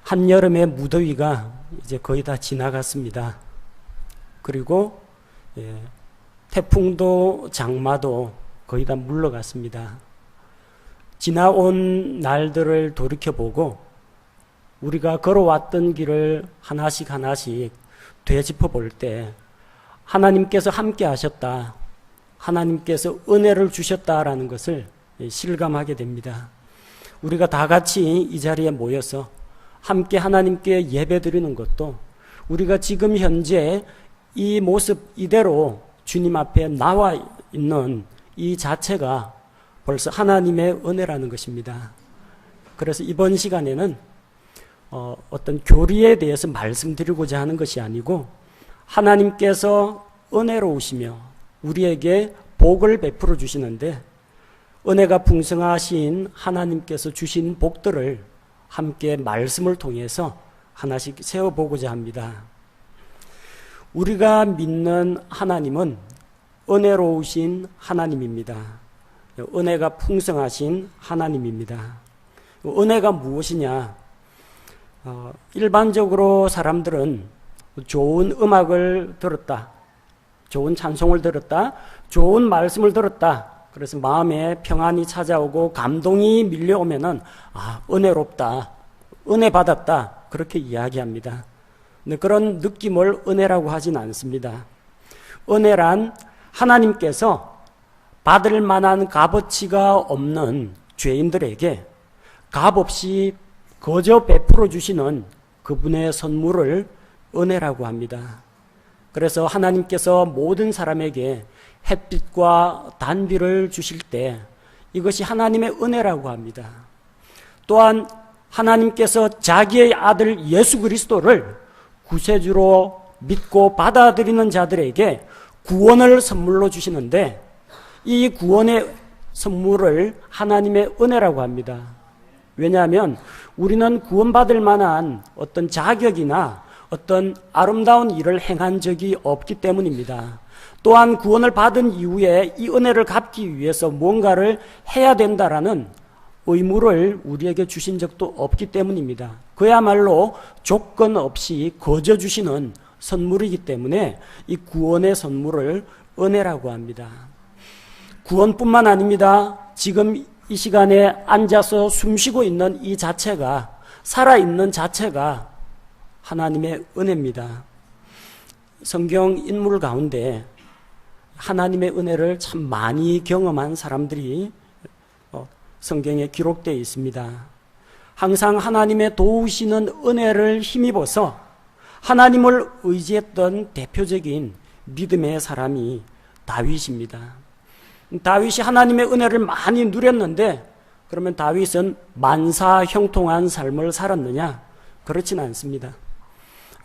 한여름의 무더위가 이제 거의 다 지나갔습니다. 그리고 태풍도 장마도 거의 다 물러갔습니다. 지나온 날들을 돌이켜보고 우리가 걸어왔던 길을 하나씩 하나씩 되짚어 볼 때 하나님께서 함께 하셨다, 하나님께서 은혜를 주셨다라는 것을 실감하게 됩니다. 우리가 다 같이 이 자리에 모여서 함께 하나님께 예배드리는 것도 우리가 지금 현재 이 모습 이대로 주님 앞에 나와 있는 이 자체가 벌써 하나님의 은혜라는 것입니다. 그래서 이번 시간에는 어떤 교리에 대해서 말씀드리고자 하는 것이 아니고 하나님께서 은혜로우시며 우리에게 복을 베풀어 주시는데 은혜가 풍성하신 하나님께서 주신 복들을 함께 말씀을 통해서 하나씩 세워보고자 합니다. 우리가 믿는 하나님은 은혜로우신 하나님입니다. 은혜가 풍성하신 하나님입니다. 은혜가 무엇이냐? 일반적으로 사람들은 좋은 음악을 들었다, 좋은 찬송을 들었다, 좋은 말씀을 들었다, 그래서 마음에 평안이 찾아오고 감동이 밀려오면은 은혜롭다, 은혜 받았다, 그렇게 이야기합니다. 근데 그런 느낌을 은혜라고 하진 않습니다. 은혜란 하나님께서 받을 만한 값어치가 없는 죄인들에게 값없이 거저 베풀어 주시는 그분의 선물을 은혜라고 합니다. 그래서 하나님께서 모든 사람에게 햇빛과 단비를 주실 때 이것이 하나님의 은혜라고 합니다. 또한 하나님께서 자기의 아들 예수 그리스도를 구세주로 믿고 받아들이는 자들에게 구원을 선물로 주시는데 이 구원의 선물을 하나님의 은혜라고 합니다. 왜냐하면 우리는 구원받을 만한 어떤 자격이나 어떤 아름다운 일을 행한 적이 없기 때문입니다. 또한 구원을 받은 이후에 이 은혜를 갚기 위해서 뭔가를 해야 된다라는 의무를 우리에게 주신 적도 없기 때문입니다. 그야말로 조건 없이 거저 주시는 선물이기 때문에 이 구원의 선물을 은혜라고 합니다. 구원뿐만 아닙니다. 지금 이 시간에 앉아서 숨쉬고 있는 이 자체가, 살아있는 자체가 하나님의 은혜입니다. 성경 인물 가운데 하나님의 은혜를 참 많이 경험한 사람들이 성경에 기록되어 있습니다. 항상 하나님의 도우시는 은혜를 힘입어서 하나님을 의지했던 대표적인 믿음의 사람이 다윗입니다. 다윗이 하나님의 은혜를 많이 누렸는데 그러면 다윗은 만사 형통한 삶을 살았느냐? 그렇지는 않습니다.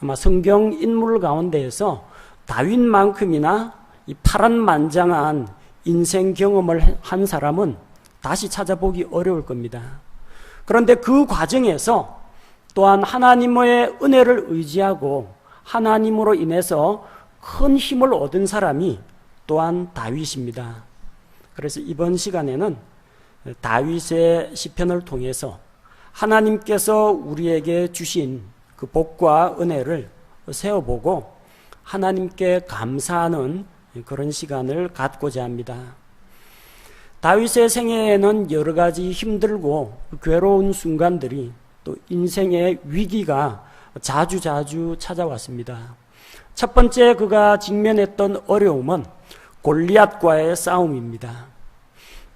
아마 성경 인물 가운데에서 다윗만큼이나 이 파란만장한 인생 경험을 한 사람은 다시 찾아보기 어려울 겁니다. 그런데 그 과정에서 또한 하나님의 은혜를 의지하고 하나님으로 인해서 큰 힘을 얻은 사람이 또한 다윗입니다. 그래서 이번 시간에는 다윗의 시편을 통해서 하나님께서 우리에게 주신 그 복과 은혜를 세워보고 하나님께 감사하는 그런 시간을 갖고자 합니다. 다윗의 생애에는 여러 가지 힘들고 괴로운 순간들이 또 인생의 위기가 자주 찾아왔습니다. 첫 번째 그가 직면했던 어려움은 골리앗과의 싸움입니다.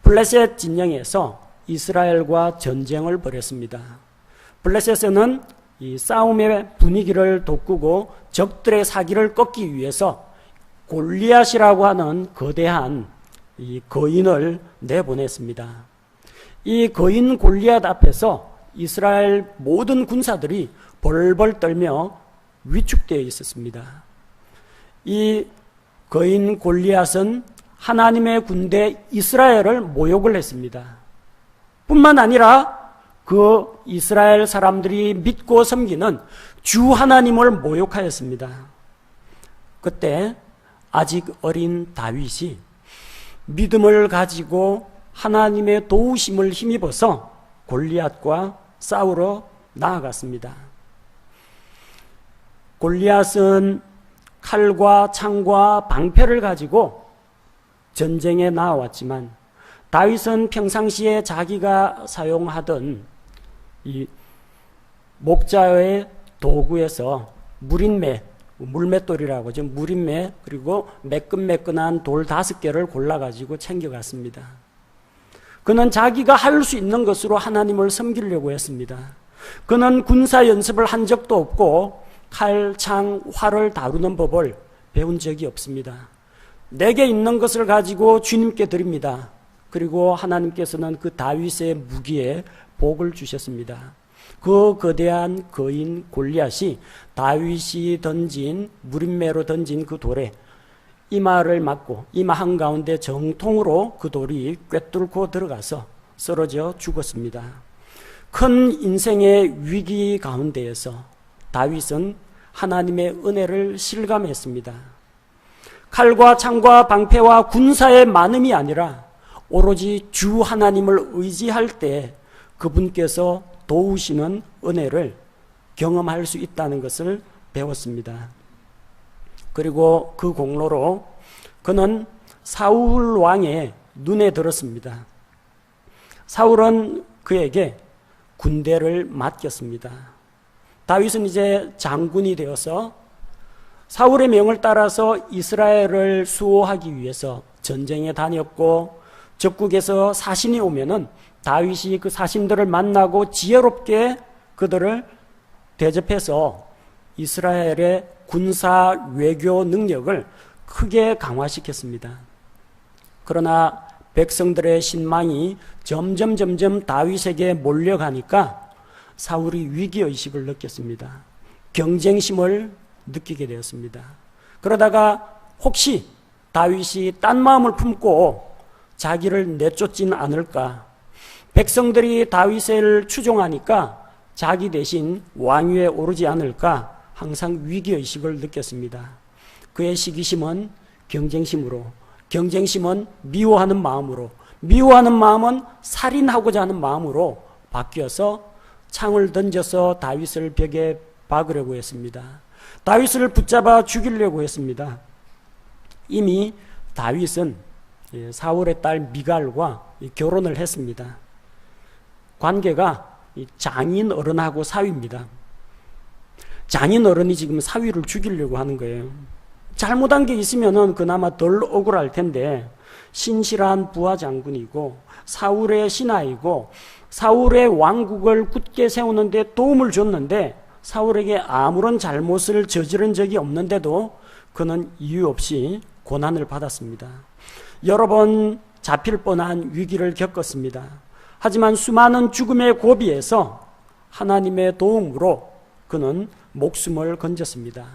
블레셋 진영에서 이스라엘과 전쟁을 벌였습니다. 블레셋은 이 싸움의 분위기를 돋구고 적들의 사기를 꺾기 위해서 골리앗이라고 하는 거대한 이 거인을 내보냈습니다. 이 거인 골리앗 앞에서 이스라엘 모든 군사들이 벌벌 떨며 위축되어 있었습니다. 이 거인 골리앗은 하나님의 군대 이스라엘을 모욕을 했습니다. 뿐만 아니라 그 이스라엘 사람들이 믿고 섬기는 주 하나님을 모욕하였습니다. 그때 아직 어린 다윗이 믿음을 가지고 하나님의 도우심을 힘입어서 골리앗과 싸우러 나아갔습니다. 골리앗은 칼과 창과 방패를 가지고 전쟁에 나왔지만 다윗은 평상시에 자기가 사용하던 이 목자의 도구에서 무린매, 물맷돌이라고 하죠. 무린매, 그리고 매끈매끈한 돌 5개를 골라가지고 챙겨갔습니다. 그는 자기가 할 수 있는 것으로 하나님을 섬기려고 했습니다. 그는 군사 연습을 한 적도 없고 칼, 창, 활을 다루는 법을 배운 적이 없습니다. 내게 있는 것을 가지고 주님께 드립니다. 그리고 하나님께서는 그 다윗의 무기에 복을 주셨습니다. 그 거대한 거인 골리앗이 다윗이 던진 무린매로 던진 그 돌에 이마를 맞고 이마 한가운데 정통으로 그 돌이 꿰뚫고 들어가서 쓰러져 죽었습니다. 큰 인생의 위기 가운데에서 다윗은 하나님의 은혜를 실감했습니다. 칼과 창과 방패와 군사의 많음이 아니라 오로지 주 하나님을 의지할 때 그분께서 도우시는 은혜를 경험할 수 있다는 것을 배웠습니다. 그리고 그 공로로 그는 사울 왕의 눈에 들었습니다. 사울은 그에게 군대를 맡겼습니다. 다윗은 이제 장군이 되어서 사울의 명을 따라서 이스라엘을 수호하기 위해서 전쟁에 다녔고, 적국에서 사신이 오면은 다윗이 그 사신들을 만나고 지혜롭게 그들을 대접해서 이스라엘의 군사 외교 능력을 크게 강화시켰습니다. 그러나 백성들의 신망이 점점 다윗에게 몰려가니까 사울이 위기의식을 느꼈습니다. 경쟁심을 느끼게 되었습니다. 그러다가 혹시 다윗이 딴 마음을 품고 자기를 내쫓진 않을까, 백성들이 다윗을 추종하니까 자기 대신 왕위에 오르지 않을까 항상 위기의식을 느꼈습니다. 그의 시기심은 경쟁심으로, 경쟁심은 미워하는 마음으로, 미워하는 마음은 살인하고자 하는 마음으로 바뀌어서 창을 던져서 다윗을 벽에 박으려고 했습니다. 다윗을 붙잡아 죽이려고 했습니다. 이미 다윗은 사울의 딸 미갈과 결혼을 했습니다. 관계가 장인 어른하고 사위입니다. 장인 어른이 지금 사위를 죽이려고 하는 거예요. 잘못한 게 있으면은 그나마 덜 억울할 텐데, 신실한 부하 장군이고 사울의 신하이고 사울의 왕국을 굳게 세우는데 도움을 줬는데 사울에게 아무런 잘못을 저지른 적이 없는데도 그는 이유 없이 고난을 받았습니다. 여러 번 잡힐 뻔한 위기를 겪었습니다. 하지만 수많은 죽음의 고비에서 하나님의 도움으로 그는 목숨을 건졌습니다.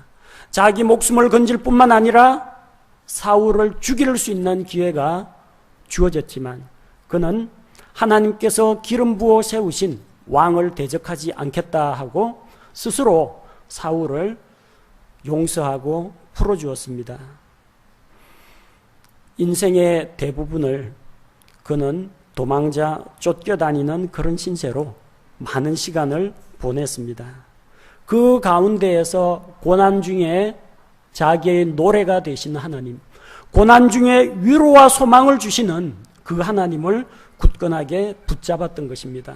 자기 목숨을 건질 뿐만 아니라 사울을 죽일 수 있는 기회가 주어졌지만 그는 하나님께서 기름 부어 세우신 왕을 대적하지 않겠다 하고 스스로 사울을 용서하고 풀어주었습니다. 인생의 대부분을 그는 도망자 쫓겨다니는 그런 신세로 많은 시간을 보냈습니다. 그 가운데에서 고난 중에 자기의 노래가 되신 하나님, 고난 중에 위로와 소망을 주시는 그 하나님을 굳건하게 붙잡았던 것입니다.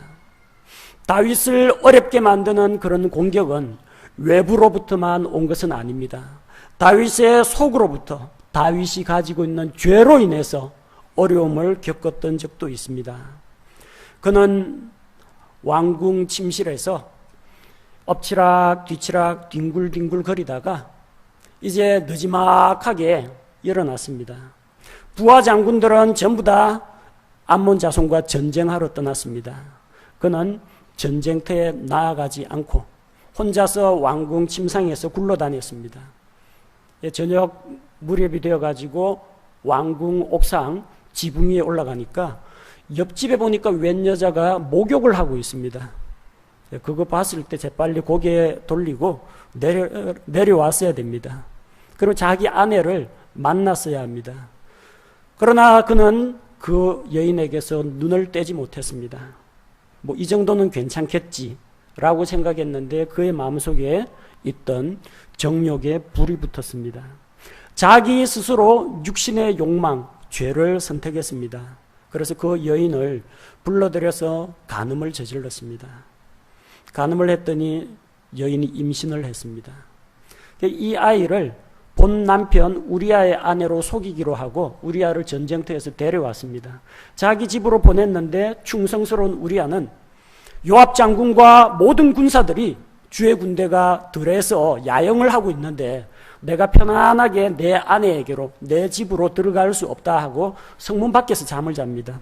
다윗을 어렵게 만드는 그런 공격은 외부로부터만 온 것은 아닙니다. 다윗의 속으로부터, 다윗이 가지고 있는 죄로 인해서 어려움을 겪었던 적도 있습니다. 그는 왕궁 침실에서 엎치락 뒤치락 뒹굴뒹굴 거리다가 이제 느지막하게 일어났습니다. 부하 장군들은 전부 다 암몬 자손과 전쟁하러 떠났습니다. 그는 전쟁터에 나아가지 않고 혼자서 왕궁 침상에서 굴러다녔습니다. 저녁 무렵이 되어가지고 왕궁 옥상 지붕 위에 올라가니까 옆집에 보니까 웬 여자가 목욕을 하고 있습니다. 그거 봤을 때 재빨리 고개 돌리고 내려왔어야 됩니다. 그리고 자기 아내를 만났어야 합니다. 그러나 그는 그 여인에게서 눈을 떼지 못했습니다. 이 정도는 괜찮겠지 라고 생각했는데 그의 마음속에 있던 정욕에 불이 붙었습니다. 자기 스스로 육신의 욕망, 죄를 선택했습니다. 그래서 그 여인을 불러들여서 간음을 저질렀습니다. 간음을 했더니 여인이 임신을 했습니다. 이 아이를 본 남편 우리아의 아내로 속이기로 하고 우리아를 전쟁터에서 데려왔습니다. 자기 집으로 보냈는데 충성스러운 우리아는 요압 장군과 모든 군사들이 주의 군대가 들에서 야영을 하고 있는데 내가 편안하게 내 아내에게로 내 집으로 들어갈 수 없다 하고 성문 밖에서 잠을 잡니다.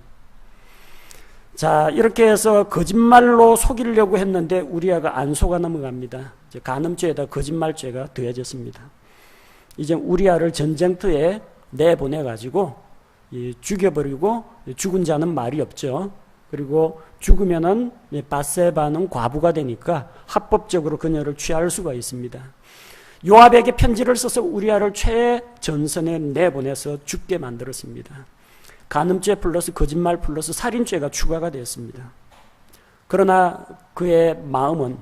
자, 이렇게 해서 거짓말로 속이려고 했는데 우리아가 안 속아 넘어갑니다. 간음죄에다 거짓말죄가 더해졌습니다. 이제 우리아를 전쟁터에 내보내가지고 죽여버리고, 죽은 자는 말이 없죠. 그리고 죽으면은 밧세바는 과부가 되니까 합법적으로 그녀를 취할 수가 있습니다. 요압에게 편지를 써서 우리아를 최전선에 내보내서 죽게 만들었습니다. 간음죄 플러스 거짓말 플러스 살인죄가 추가가 되었습니다. 그러나 그의 마음은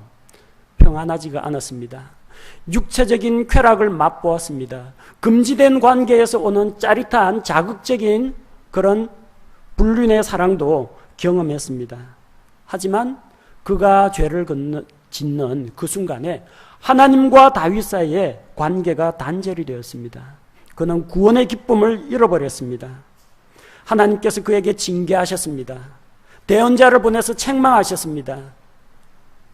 평안하지가 않았습니다. 육체적인 쾌락을 맛보았습니다. 금지된 관계에서 오는 짜릿한 자극적인 그런 불륜의 사랑도 경험했습니다. 하지만 그가 죄를 짓는 그 순간에 하나님과 다윗 사이에 관계가 단절이 되었습니다. 그는 구원의 기쁨을 잃어버렸습니다. 하나님께서 그에게 징계하셨습니다. 대언자를 보내서 책망하셨습니다.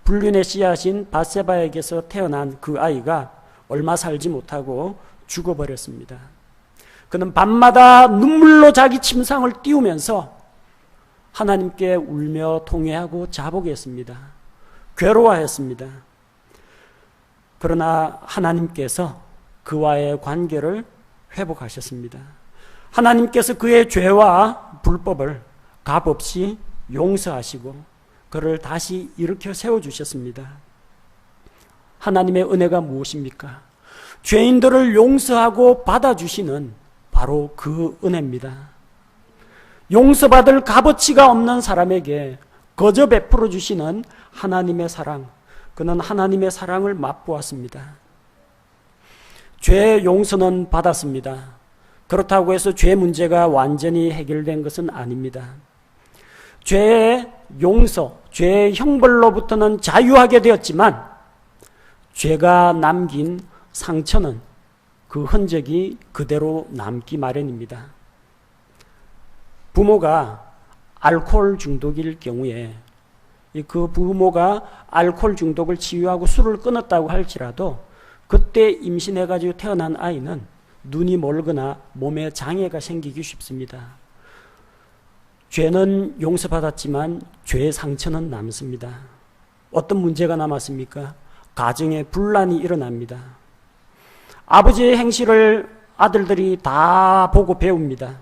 불륜의 씨앗인 밧세바에게서 태어난 그 아이가 얼마 살지 못하고 죽어버렸습니다. 그는 밤마다 눈물로 자기 침상을 띄우면서 하나님께 울며 통회하고 자복했습니다. 괴로워했습니다. 그러나 하나님께서 그와의 관계를 회복하셨습니다. 하나님께서 그의 죄와 불법을 값없이 용서하시고 그를 다시 일으켜 세워주셨습니다. 하나님의 은혜가 무엇입니까? 죄인들을 용서하고 받아주시는 바로 그 은혜입니다. 용서받을 값어치가 없는 사람에게 거저 베풀어 주시는 하나님의 사랑, 그는 하나님의 사랑을 맛보았습니다. 죄의 용서는 받았습니다. 그렇다고 해서 죄 문제가 완전히 해결된 것은 아닙니다. 죄의 용서, 죄의 형벌로부터는 자유하게 되었지만 죄가 남긴 상처는 그 흔적이 그대로 남기 마련입니다. 부모가 알코올 중독일 경우에 그 부모가 알코올 중독을 치유하고 술을 끊었다고 할지라도 그때 임신해가지고 태어난 아이는 눈이 멀거나 몸에 장애가 생기기 쉽습니다. 죄는 용서받았지만 죄의 상처는 남습니다. 어떤 문제가 남았습니까? 가정에 분란이 일어납니다. 아버지의 행실을 아들들이 다 보고 배웁니다.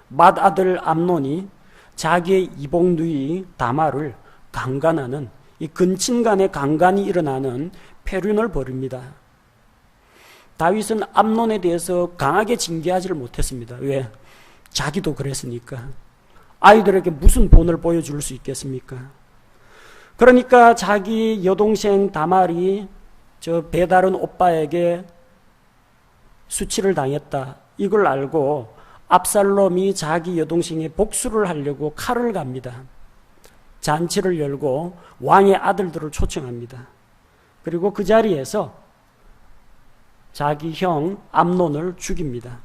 맏아들 암논이 자기의 이복누이 다말을 강간하는, 이 근친 간의 강간이 일어나는 폐륜을 벌입니다. 다윗은 암논에 대해서 강하게 징계하지를 못했습니다. 왜? 자기도 그랬으니까. 아이들에게 무슨 본을 보여줄 수 있겠습니까? 그러니까 자기 여동생 다말이 저 배다른 오빠에게 수치를 당했다, 이걸 알고 압살롬이 자기 여동생의 복수를 하려고 칼을 갑니다. 잔치를 열고 왕의 아들들을 초청합니다. 그리고 그 자리에서 자기 형 암논을 죽입니다.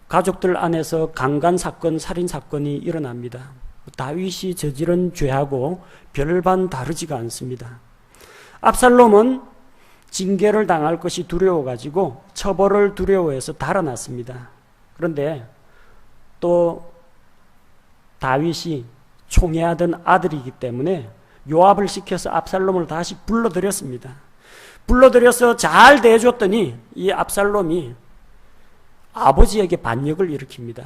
가족들 안에서 강간 사건, 살인 사건이 일어납니다. 다윗이 저지른 죄하고 별반 다르지가 않습니다. 압살롬은 징계를 당할 것이 두려워가지고 처벌을 두려워해서 달아났습니다. 그런데 또 다윗이 총애하던 아들이기 때문에 요압을 시켜서 압살롬을 다시 불러들였습니다. 불러들여서 잘 대해줬더니 이 압살롬이 아버지에게 반역을 일으킵니다.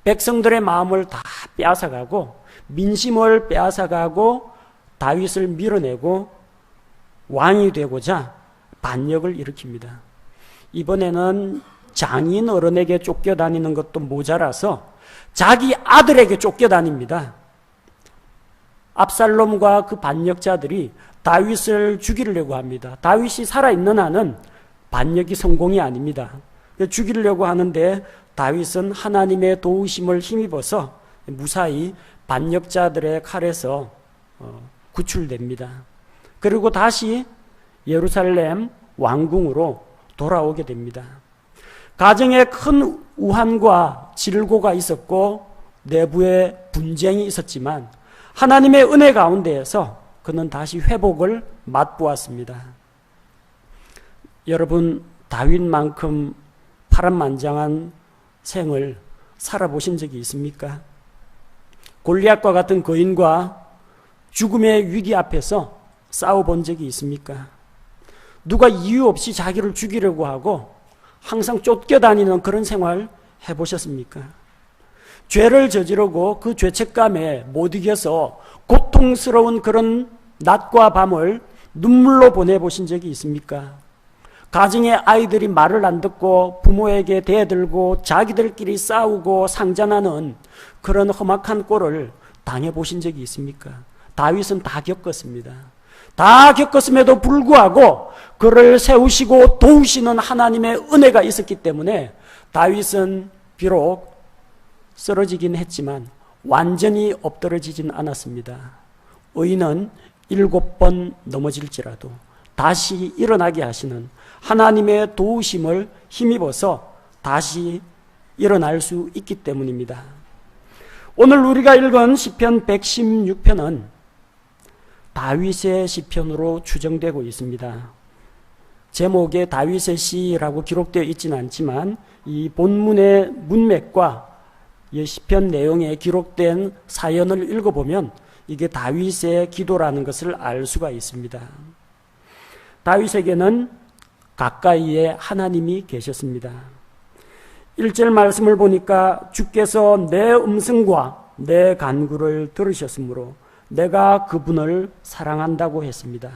백성들의 마음을 다 빼앗아가고 민심을 빼앗아가고 다윗을 밀어내고 왕이 되고자 반역을 일으킵니다. 이번에는 장인 어른에게 쫓겨다니는 것도 모자라서 자기 아들에게 쫓겨다닙니다. 압살롬과 그 반역자들이 다윗을 죽이려고 합니다. 다윗이 살아있는 한은 반역이 성공이 아닙니다. 죽이려고 하는데 다윗은 하나님의 도우심을 힘입어서 무사히 반역자들의 칼에서 구출됩니다. 그리고 다시 예루살렘 왕궁으로 돌아오게 됩니다. 가정에 큰 우환과 질고가 있었고 내부에 분쟁이 있었지만 하나님의 은혜 가운데에서 그는 다시 회복을 맛보았습니다. 여러분, 다윗만큼 파란만장한 생을 살아보신 적이 있습니까? 골리앗과 같은 거인과 죽음의 위기 앞에서 싸워본 적이 있습니까? 누가 이유 없이 자기를 죽이려고 하고 항상 쫓겨다니는 그런 생활 해보셨습니까? 죄를 저지르고 그 죄책감에 못 이겨서 고통스러운 그런 낮과 밤을 눈물로 보내보신 적이 있습니까? 가정의 아이들이 말을 안 듣고 부모에게 대들고 자기들끼리 싸우고 상잔하는 그런 험악한 꼴을 당해보신 적이 있습니까? 다윗은 다 겪었습니다. 다 겪었음에도 불구하고 그를 세우시고 도우시는 하나님의 은혜가 있었기 때문에 다윗은 비록 쓰러지긴 했지만 완전히 엎드러지진 않았습니다. 의인은 7번 넘어질지라도 다시 일어나게 하시는 하나님의 도우심을 힘입어서 다시 일어날 수 있기 때문입니다. 오늘 우리가 읽은 시편 116편은 다윗의 시편으로 추정되고 있습니다. 제목에 다윗의 시라고 기록되어 있지는 않지만 이 본문의 문맥과 이 시편 내용에 기록된 사연을 읽어보면 이게 다윗의 기도라는 것을 알 수가 있습니다. 다윗에게는 가까이에 하나님이 계셨습니다. 1절 말씀을 보니까 주께서 내 음성과 내 간구를 들으셨으므로 내가 그분을 사랑한다고 했습니다.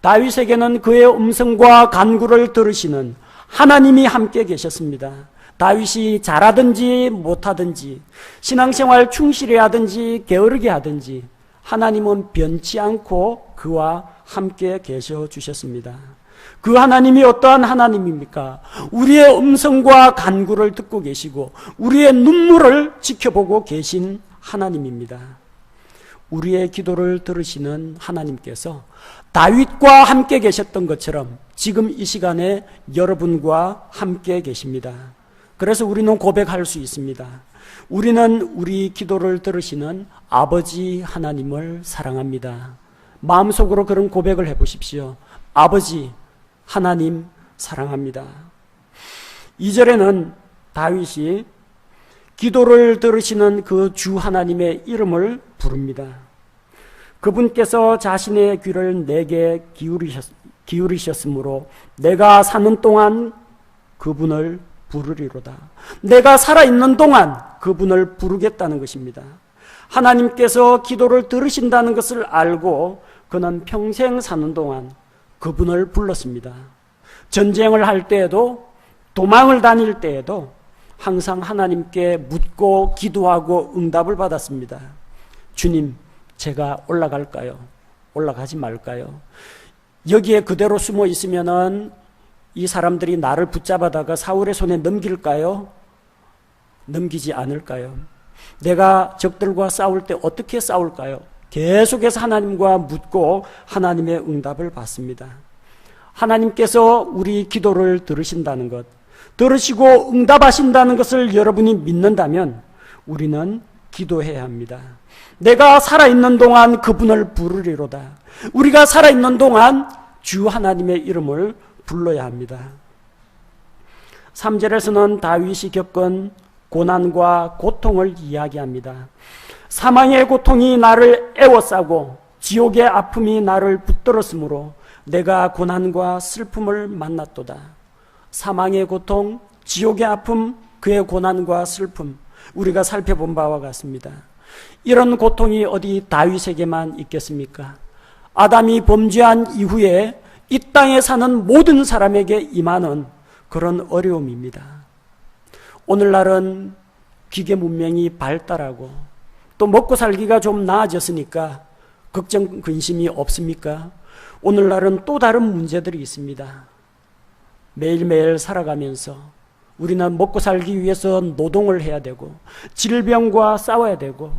다윗에게는 그의 음성과 간구를 들으시는 하나님이 함께 계셨습니다. 다윗이 잘하든지 못하든지 신앙생활 충실히 하든지 게으르게 하든지 하나님은 변치 않고 그와 함께 계셔 주셨습니다. 그 하나님이 어떠한 하나님입니까? 우리의 음성과 간구를 듣고 계시고 우리의 눈물을 지켜보고 계신 하나님입니다. 우리의 기도를 들으시는 하나님께서 다윗과 함께 계셨던 것처럼 지금 이 시간에 여러분과 함께 계십니다. 그래서 우리는 고백할 수 있습니다. 우리는 우리 기도를 들으시는 아버지 하나님을 사랑합니다. 마음속으로 그런 고백을 해보십시오. 아버지 하나님 사랑합니다. 2절에는 다윗이 기도를 들으시는 그 주 하나님의 이름을 부릅니다. 그분께서 자신의 귀를 내게 기울이셨으므로 내가 사는 동안 그분을 부르리로다. 내가 살아있는 동안 그분을 부르겠다는 것입니다. 하나님께서 기도를 들으신다는 것을 알고 그는 평생 사는 동안 그분을 불렀습니다. 전쟁을 할 때에도 도망을 다닐 때에도 항상 하나님께 묻고 기도하고 응답을 받았습니다. 주님, 제가 올라갈까요? 올라가지 말까요? 여기에 그대로 숨어 있으면은 이 사람들이 나를 붙잡아다가 사울의 손에 넘길까요? 넘기지 않을까요? 내가 적들과 싸울 때 어떻게 싸울까요? 계속해서 하나님과 묻고 하나님의 응답을 받습니다. 하나님께서 우리 기도를 들으신다는 것, 들으시고 응답하신다는 것을 여러분이 믿는다면 우리는 기도해야 합니다. 내가 살아있는 동안 그분을 부르리로다. 우리가 살아있는 동안 주 하나님의 이름을 불러야 합니다. 3절에서는 다윗이 겪은 고난과 고통을 이야기합니다. 사망의 고통이 나를 애워싸고 지옥의 아픔이 나를 붙들었으므로 내가 고난과 슬픔을 만났도다. 사망의 고통, 지옥의 아픔, 그의 고난과 슬픔, 우리가 살펴본 바와 같습니다. 이런 고통이 어디 다윗에게만 있겠습니까? 아담이 범죄한 이후에 이 땅에 사는 모든 사람에게 임하는 그런 어려움입니다. 오늘날은 기계 문명이 발달하고 또 먹고 살기가 좀 나아졌으니까 걱정, 근심이 없습니까? 오늘날은 또 다른 문제들이 있습니다. 매일매일 살아가면서 우리는 먹고 살기 위해서 노동을 해야 되고 질병과 싸워야 되고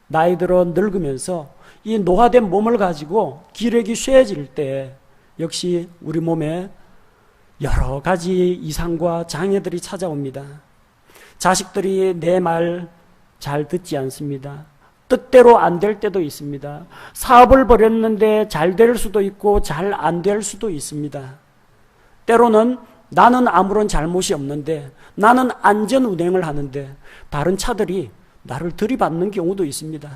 나이 들어 늙으면서 이 노화된 몸을 가지고 기력이 쇠해질 때 역시 우리 몸에 여러 가지 이상과 장애들이 찾아옵니다. 자식들이 내 말 잘 듣지 않습니다. 뜻대로 안 될 때도 있습니다. 사업을 벌였는데 잘 될 수도 있고 잘 안 될 수도 있습니다. 때로는 나는 아무런 잘못이 없는데 나는 안전 운행을 하는데 다른 차들이 나를 들이받는 경우도 있습니다.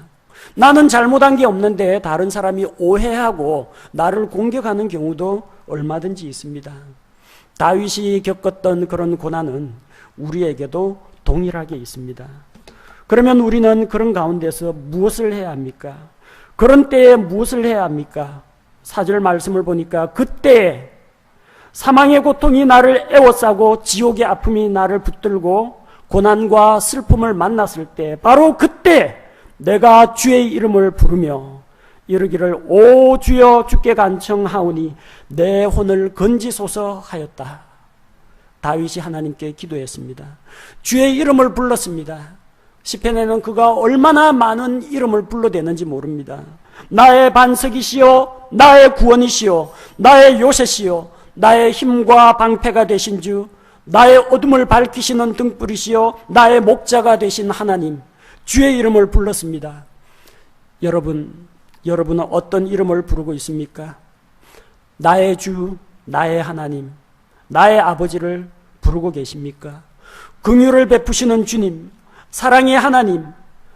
나는 잘못한 게 없는데 다른 사람이 오해하고 나를 공격하는 경우도 얼마든지 있습니다. 다윗이 겪었던 그런 고난은 우리에게도 동일하게 있습니다. 그러면 우리는 그런 가운데서 무엇을 해야 합니까? 그런 때에 무엇을 해야 합니까? 4절 말씀을 보니까 그때 사망의 고통이 나를 에워싸고 지옥의 아픔이 나를 붙들고 고난과 슬픔을 만났을 때 바로 그때 내가 주의 이름을 부르며 이르기를 오 주여 주께 간청하오니 내 혼을 건지소서 하였다. 다윗이 하나님께 기도했습니다. 주의 이름을 불렀습니다. 시편에는 그가 얼마나 많은 이름을 불러대는지 모릅니다. 나의 반석이시여 나의 구원이시여 나의 요새시여 나의 힘과 방패가 되신 주 나의 어둠을 밝히시는 등불이시여 나의 목자가 되신 하나님 주의 이름을 불렀습니다. 여러분은 어떤 이름을 부르고 있습니까? 나의 주, 나의 하나님, 나의 아버지를 부르고 계십니까? 긍휼을 베푸시는 주님, 사랑의 하나님,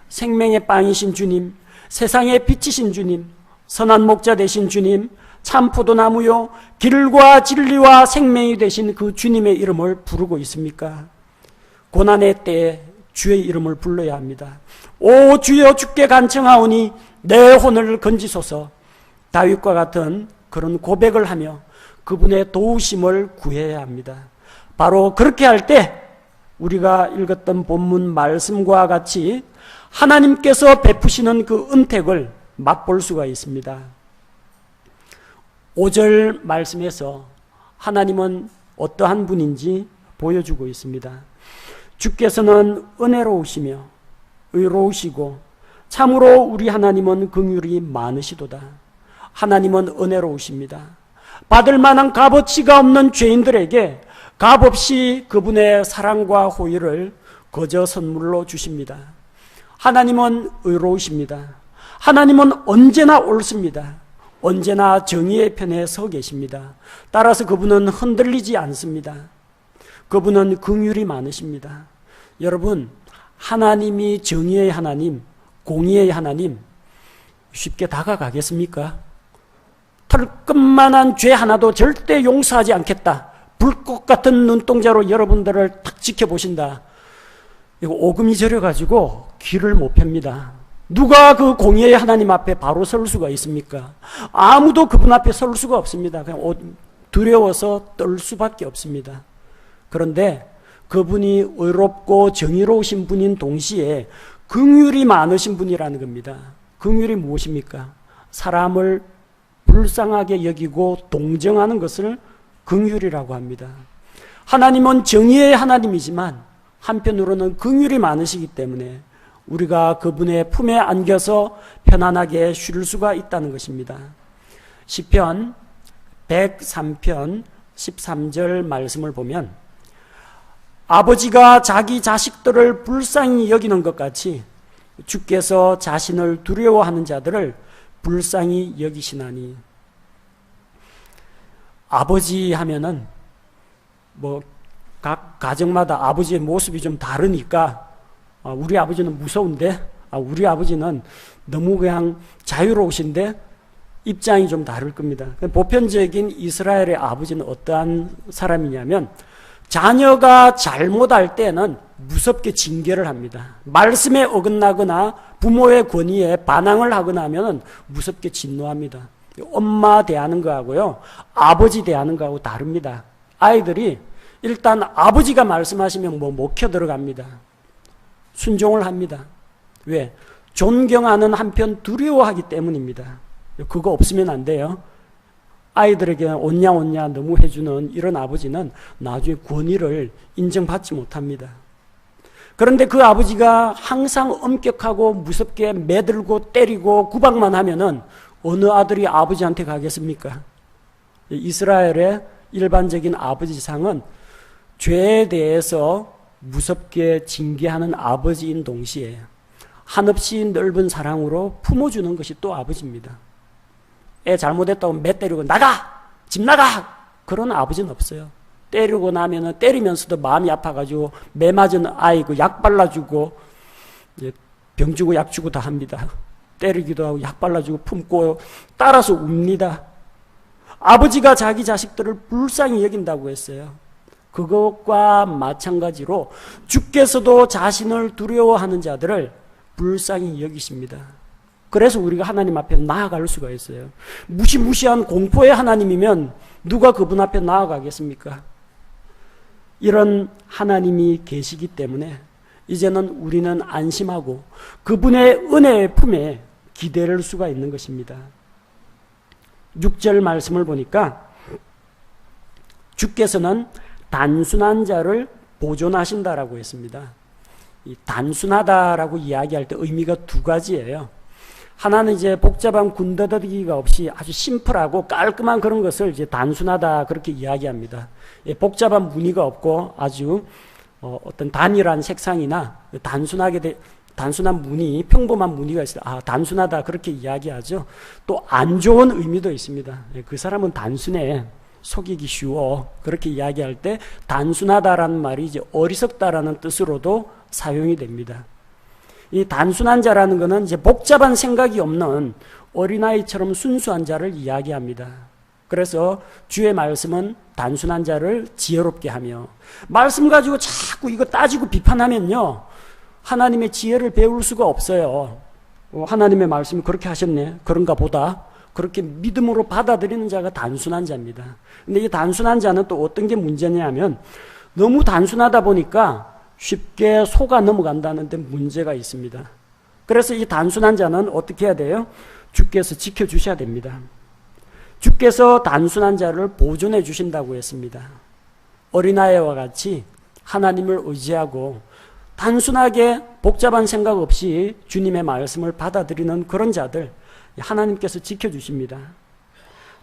생명의 빵이신 주님, 세상의 빛이신 주님, 선한 목자 되신 주님, 참 포도나무요 길과 진리와 생명이 되신 그 주님의 이름을 부르고 있습니까? 고난의 때에 주의 이름을 불러야 합니다. 오 주여 주께 간청하오니 내 혼을 건지소서. 다윗과 같은 그런 고백을 하며 그분의 도우심을 구해야 합니다. 바로 그렇게 할 때 우리가 읽었던 본문 말씀과 같이 하나님께서 베푸시는 그 은택을 맛볼 수가 있습니다. 5절 말씀에서 하나님은 어떠한 분인지 보여주고 있습니다. 주께서는 은혜로우시며 의로우시고 참으로 우리 하나님은 긍휼이 많으시도다. 하나님은 은혜로우십니다. 받을 만한 값어치가 없는 죄인들에게 값없이 그분의 사랑과 호의를 거저 선물로 주십니다. 하나님은 의로우십니다. 하나님은 언제나 옳습니다. 언제나 정의의 편에 서 계십니다. 따라서 그분은 흔들리지 않습니다. 그분은 긍휼이 많으십니다. 여러분, 하나님이 정의의 하나님, 공의의 하나님 쉽게 다가가겠습니까? 털끝만한 죄 하나도 절대 용서하지 않겠다. 불꽃 같은 눈동자로 여러분들을 탁 지켜보신다. 이거 오금이 저려가지고 귀를 못 팹니다. 누가 그 공의의 하나님 앞에 바로 설 수가 있습니까? 아무도 그분 앞에 설 수가 없습니다. 그냥 두려워서 떨 수밖에 없습니다. 그런데 그분이 의롭고 정의로우신 분인 동시에 긍휼이 많으신 분이라는 겁니다. 긍휼이 무엇입니까? 사람을 불쌍하게 여기고 동정하는 것을 긍휼이라고 합니다. 하나님은 정의의 하나님이지만 한편으로는 긍휼이 많으시기 때문에 우리가 그분의 품에 안겨서 편안하게 쉴 수가 있다는 것입니다. 시편 103편 13절 말씀을 보면 아버지가 자기 자식들을 불쌍히 여기는 것 같이 주께서 자신을 두려워하는 자들을 불쌍히 여기시나니. 아버지 하면은 각 가정마다 아버지의 모습이 좀 다르니까 우리 아버지는 무서운데 우리 아버지는 너무 그냥 자유로우신데 입장이 좀 다를 겁니다. 보편적인 이스라엘의 아버지는 어떠한 사람이냐면 자녀가 잘못할 때는 무섭게 징계를 합니다. 말씀에 어긋나거나 부모의 권위에 반항을 하거나 하면 무섭게 진노합니다. 엄마 대하는 거하고요 아버지 대하는 거하고 다릅니다. 아이들이 일단 아버지가 말씀하시면 못 켜 들어갑니다. 순종을 합니다. 왜? 존경하는 한편 두려워하기 때문입니다. 그거 없으면 안 돼요. 아이들에게 온냐 너무 해주는 이런 아버지는 나중에 권위를 인정받지 못합니다. 그런데 그 아버지가 항상 엄격하고 무섭게 매들고 때리고 구박만 하면은 어느 아들이 아버지한테 가겠습니까? 이스라엘의 일반적인 아버지상은 죄에 대해서 무섭게 징계하는 아버지인 동시에 한없이 넓은 사랑으로 품어주는 것이 또 아버지입니다. 애 잘못했다고 매 때리고 나가! 집 나가! 그런 아버지는 없어요. 때리고 나면은 때리면서도 마음이 아파가지고 매 맞은 아이고 약 발라주고 병 주고 약 주고 다 합니다. 때리기도 하고 약 발라주고 품고 따라서 웁니다. 아버지가 자기 자식들을 불쌍히 여긴다고 했어요. 그것과 마찬가지로 주께서도 자신을 두려워하는 자들을 불쌍히 여기십니다. 그래서 우리가 하나님 앞에 나아갈 수가 있어요. 무시무시한 공포의 하나님이면 누가 그분 앞에 나아가겠습니까? 이런 하나님이 계시기 때문에 이제는 우리는 안심하고 그분의 은혜의 품에 기대를 수가 있는 것입니다. 6절 말씀을 보니까 주께서는 단순한 자를 보존하신다라고 했습니다. 이 단순하다라고 이야기할 때 의미가 두 가지예요. 하나는 이제 복잡한 군더더기가 없이 아주 심플하고 깔끔한 그런 것을 이제 단순하다 그렇게 이야기합니다. 복잡한 무늬가 없고 아주 어떤 단일한 색상이나 단순한 무늬, 평범한 무늬가 있어요. 단순하다 그렇게 이야기하죠. 또 안 좋은 의미도 있습니다. 그 사람은 단순해, 속이기 쉬워 그렇게 이야기할 때 단순하다라는 말이 이제 어리석다라는 뜻으로도 사용이 됩니다. 이 단순한 자라는 것은 이제 복잡한 생각이 없는 어린아이처럼 순수한 자를 이야기합니다. 그래서 주의 말씀은 단순한 자를 지혜롭게 하며 말씀 가지고 자꾸 이거 따지고 비판하면요 하나님의 지혜를 배울 수가 없어요. 하나님의 말씀이 그렇게 하셨네 그런가 보다 그렇게 믿음으로 받아들이는 자가 단순한 자입니다. 근데 이 단순한 자는 또 어떤 게 문제냐면 너무 단순하다 보니까 쉽게 속아 넘어간다는 데 문제가 있습니다. 그래서 이 단순한 자는 어떻게 해야 돼요? 주께서 지켜주셔야 됩니다. 주께서 단순한 자를 보존해 주신다고 했습니다. 어린아이와 같이 하나님을 의지하고 단순하게 복잡한 생각 없이 주님의 말씀을 받아들이는 그런 자들 하나님께서 지켜주십니다.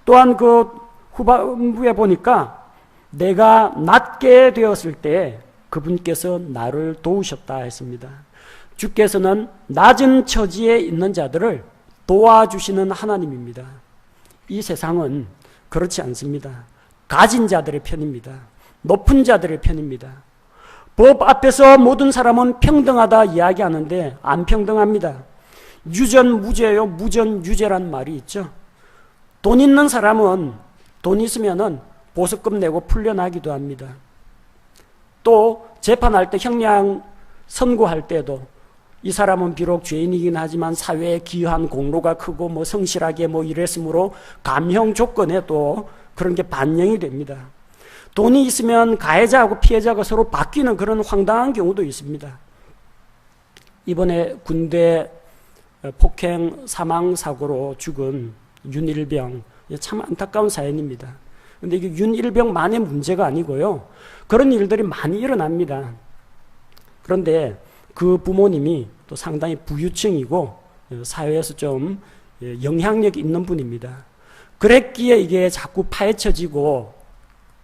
또한 그 후반부에 보니까 내가 낮게 되었을 때 그분께서 나를 도우셨다 했습니다. 주께서는 낮은 처지에 있는 자들을 도와주시는 하나님입니다. 이 세상은 그렇지 않습니다. 가진 자들의 편입니다. 높은 자들의 편입니다. 법 앞에서 모든 사람은 평등하다 이야기하는데 안 평등합니다. 유전무죄요. 무전유죄란 말이 있죠. 돈 있는 사람은 돈 있으면은 보석금 내고 풀려나기도 합니다. 또 재판할 때 형량 선고할 때도 이 사람은 비록 죄인이긴 하지만 사회에 기여한 공로가 크고 뭐 성실하게 뭐 이랬으므로 감형 조건에 또 그런 게 반영이 됩니다. 돈이 있으면 가해자하고 피해자가 서로 바뀌는 그런 황당한 경우도 있습니다. 이번에 군대 폭행 사망 사고로 죽은 윤일병 참 안타까운 사연입니다. 그런데 이게 윤일병만의 문제가 아니고요. 그런 일들이 많이 일어납니다. 그런데 그 부모님이 또 상당히 부유층이고 사회에서 좀 영향력 있는 분입니다. 그랬기에 이게 자꾸 파헤쳐지고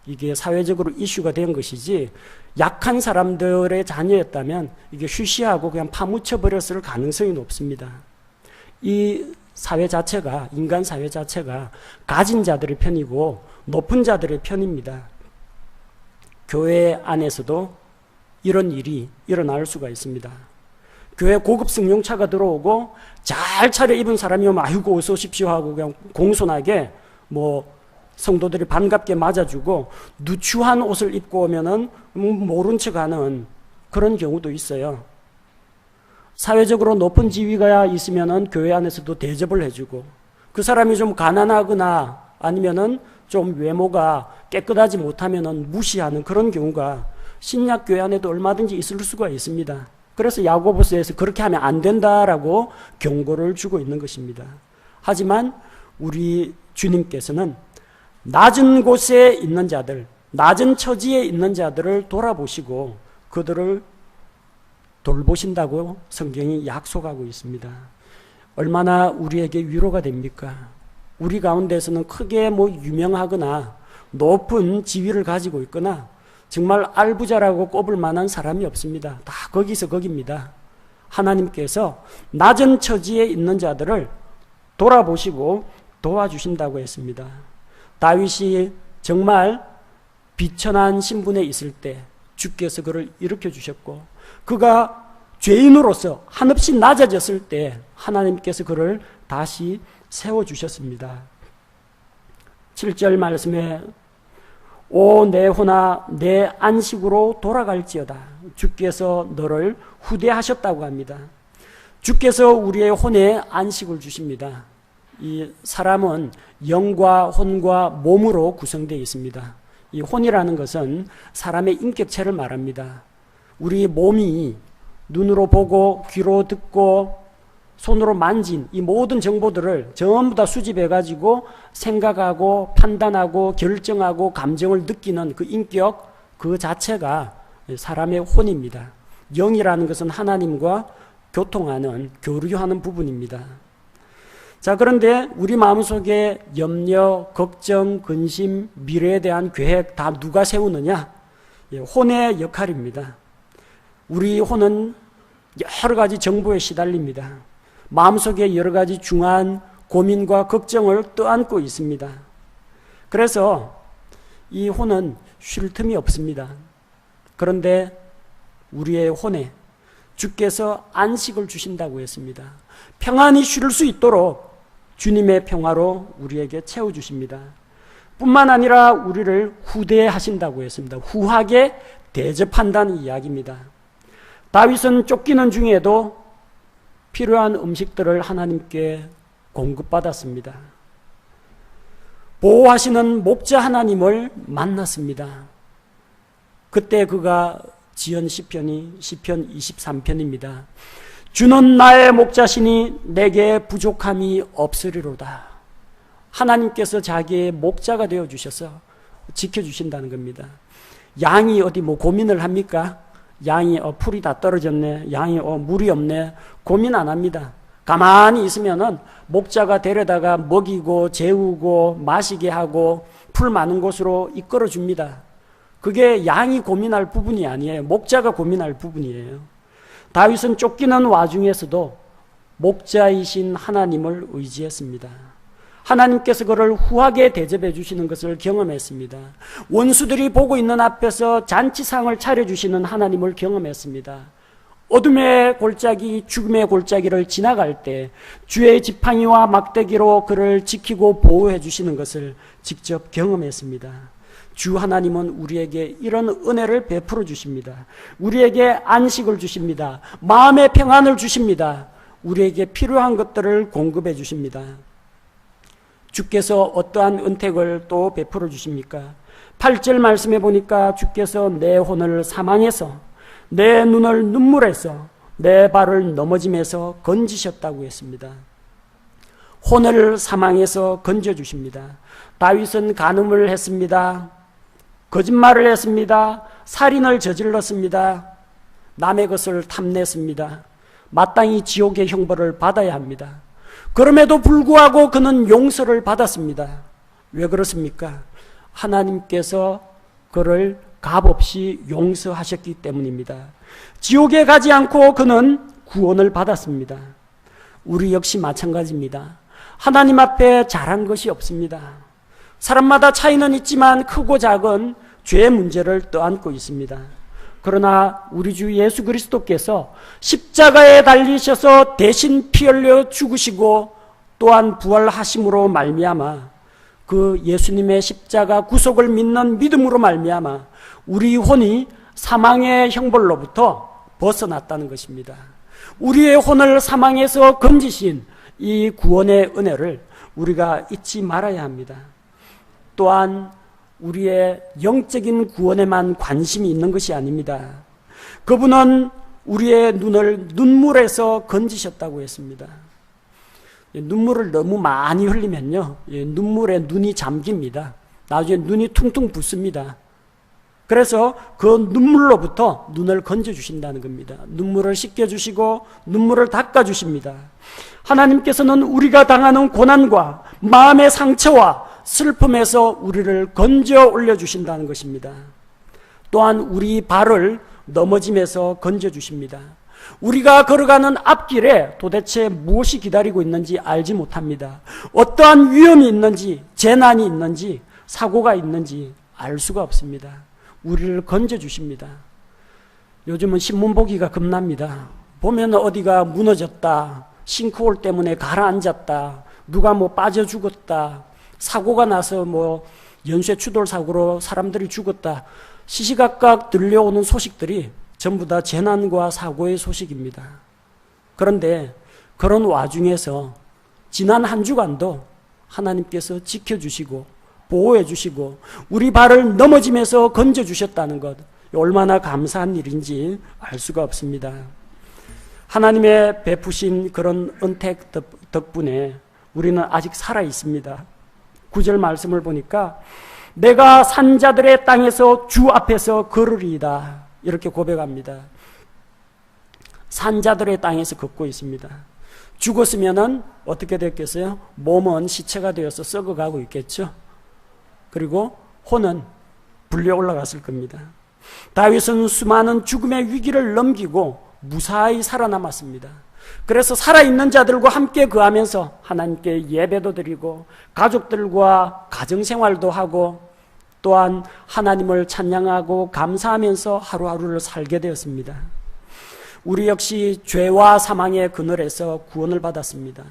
이게 사회적으로 이슈가 된 것이지 약한 사람들의 자녀였다면 이게 쉬쉬하고 그냥 파묻혀버렸을 가능성이 높습니다. 이 사회 자체가 인간 사회 자체가 가진 자들의 편이고 높은 자들의 편입니다. 교회 안에서도 이런 일이 일어날 수가 있습니다. 교회 고급 승용차가 들어오고 잘 차려입은 사람이 오면 아이고 어서 오십시오 하고 그냥 공손하게 뭐 성도들이 반갑게 맞아주고 누추한 옷을 입고 오면은 모른 척하는 그런 경우도 있어요. 사회적으로 높은 지위가 있으면은 교회 안에서도 대접을 해주고 그 사람이 좀 가난하거나 아니면은 좀 외모가 깨끗하지 못하면은 무시하는 그런 경우가 신약교회 안에도 얼마든지 있을 수가 있습니다. 그래서 야고보서에서 그렇게 하면 안 된다라고 경고를 주고 있는 것입니다. 하지만 우리 주님께서는 낮은 곳에 있는 자들, 낮은 처지에 있는 자들을 돌아보시고 그들을 돌보신다고 성경이 약속하고 있습니다. 얼마나 우리에게 위로가 됩니까? 우리 가운데서는 크게 유명하거나 높은 지위를 가지고 있거나 정말 알부자라고 꼽을 만한 사람이 없습니다. 다 거기서 거기입니다. 하나님께서 낮은 처지에 있는 자들을 돌아보시고 도와주신다고 했습니다. 다윗이 정말 비천한 신분에 있을 때 주께서 그를 일으켜 주셨고, 그가 죄인으로서 한없이 낮아졌을 때 하나님께서 그를 다시 세워주셨습니다. 7절 말씀에 오 내 혼아 내 안식으로 돌아갈지어다. 주께서 너를 후대하셨다고 합니다. 주께서 우리의 혼에 안식을 주십니다. 이 사람은 영과 혼과 몸으로 구성되어 있습니다. 이 혼이라는 것은 사람의 인격체를 말합니다. 우리 몸이 눈으로 보고 귀로 듣고 손으로 만진 이 모든 정보들을 전부 다 수집해가지고 생각하고 판단하고 결정하고 감정을 느끼는 그 인격 그 자체가 사람의 혼입니다. 영이라는 것은 하나님과 교통하는, 교류하는 부분입니다. 자, 그런데 우리 마음속에 염려, 걱정, 근심, 미래에 대한 계획 다 누가 세우느냐? 혼의 역할입니다. 우리 혼은 여러 가지 정보에 시달립니다. 마음속에 여러 가지 중한 고민과 걱정을 떠안고 있습니다. 그래서 이 혼은 쉴 틈이 없습니다. 그런데 우리의 혼에 주께서 안식을 주신다고 했습니다. 평안히 쉴 수 있도록 주님의 평화로 우리에게 채워주십니다. 뿐만 아니라 우리를 후대하신다고 했습니다. 후하게 대접한다는 이야기입니다. 다윗은 쫓기는 중에도 필요한 음식들을 하나님께 공급받았습니다. 보호하시는 목자 하나님을 만났습니다. 그때 그가 지은 시편이 시편 23편입니다. 주는 나의 목자시니 내게 부족함이 없으리로다. 하나님께서 자기의 목자가 되어주셔서 지켜주신다는 겁니다. 양이 어디 고민을 합니까? 양이 풀이 다 떨어졌네, 양이 물이 없네, 고민 안 합니다. 가만히 있으면은 목자가 데려다가 먹이고 재우고 마시게 하고 풀 많은 곳으로 이끌어 줍니다. 그게 양이 고민할 부분이 아니에요. 목자가 고민할 부분이에요. 다윗은 쫓기는 와중에서도 목자이신 하나님을 의지했습니다. 하나님께서 그를 후하게 대접해 주시는 것을 경험했습니다. 원수들이 보고 있는 앞에서 잔치상을 차려주시는 하나님을 경험했습니다. 어둠의 골짜기, 죽음의 골짜기를 지나갈 때 주의 지팡이와 막대기로 그를 지키고 보호해 주시는 것을 직접 경험했습니다. 주 하나님은 우리에게 이런 은혜를 베풀어 주십니다. 우리에게 안식을 주십니다. 마음의 평안을 주십니다. 우리에게 필요한 것들을 공급해 주십니다. 주께서 어떠한 은택을 또 베풀어 주십니까? 8절 말씀해 보니까 주께서 내 혼을 사망에서, 내 눈을 눈물에서, 내 발을 넘어짐에서 건지셨다고 했습니다. 혼을 사망에서 건져주십니다. 다윗은 간음을 했습니다. 거짓말을 했습니다. 살인을 저질렀습니다. 남의 것을 탐냈습니다. 마땅히 지옥의 형벌을 받아야 합니다. 그럼에도 불구하고 그는 용서를 받았습니다. 왜 그렇습니까? 하나님께서 그를 값없이 용서하셨기 때문입니다. 지옥에 가지 않고 그는 구원을 받았습니다. 우리 역시 마찬가지입니다. 하나님 앞에 잘한 것이 없습니다. 사람마다 차이는 있지만 크고 작은 죄의 문제를 떠안고 있습니다. 그러나 우리 주 예수 그리스도께서 십자가에 달리셔서 대신 피 흘려 죽으시고 또한 부활하심으로 말미암아 그 예수님의 십자가 구속을 믿는 믿음으로 말미암아 우리 혼이 사망의 형벌로부터 벗어났다는 것입니다. 우리의 혼을 사망에서 건지신 이 구원의 은혜를 우리가 잊지 말아야 합니다. 또한 우리의 영적인 구원에만 관심이 있는 것이 아닙니다. 그분은 우리의 눈을 눈물에서 건지셨다고 했습니다. 눈물을 너무 많이 흘리면요, 눈물에 눈이 잠깁니다. 나중에 눈이 퉁퉁 붓습니다. 그래서 그 눈물로부터 눈을 건져주신다는 겁니다. 눈물을 씻겨주시고 눈물을 닦아주십니다. 하나님께서는 우리가 당하는 고난과 마음의 상처와 슬픔에서 우리를 건져 올려주신다는 것입니다. 또한 우리 발을 넘어짐에서 건져주십니다. 우리가 걸어가는 앞길에 도대체 무엇이 기다리고 있는지 알지 못합니다. 어떠한 위험이 있는지, 재난이 있는지, 사고가 있는지 알 수가 없습니다. 우리를 건져주십니다. 요즘은 신문 보기가 겁납니다. 보면 어디가 무너졌다, 싱크홀 때문에 가라앉았다, 누가 뭐 빠져 죽었다, 사고가 나서 뭐 연쇄 추돌 사고로 사람들이 죽었다, 시시각각 들려오는 소식들이 전부 다 재난과 사고의 소식입니다. 그런데 그런 와중에서 지난 한 주간도 하나님께서 지켜주시고 보호해 주시고 우리 발을 넘어짐에서 건져주셨다는 것, 얼마나 감사한 일인지 알 수가 없습니다. 하나님의 베푸신 그런 은택 덕분에 우리는 아직 살아 있습니다. 9절 말씀을 보니까 내가 산자들의 땅에서 주 앞에서 걸으리이다, 이렇게 고백합니다. 산자들의 땅에서 걷고 있습니다. 죽었으면은 어떻게 됐겠어요? 몸은 시체가 되어서 썩어가고 있겠죠. 그리고 혼은 불려 올라갔을 겁니다. 다윗은 수많은 죽음의 위기를 넘기고 무사히 살아남았습니다. 그래서 살아있는 자들과 함께 거하면서 하나님께 예배도 드리고 가족들과 가정생활도 하고 또한 하나님을 찬양하고 감사하면서 하루하루를 살게 되었습니다. 우리 역시 죄와 사망의 그늘에서 구원을 받았습니다.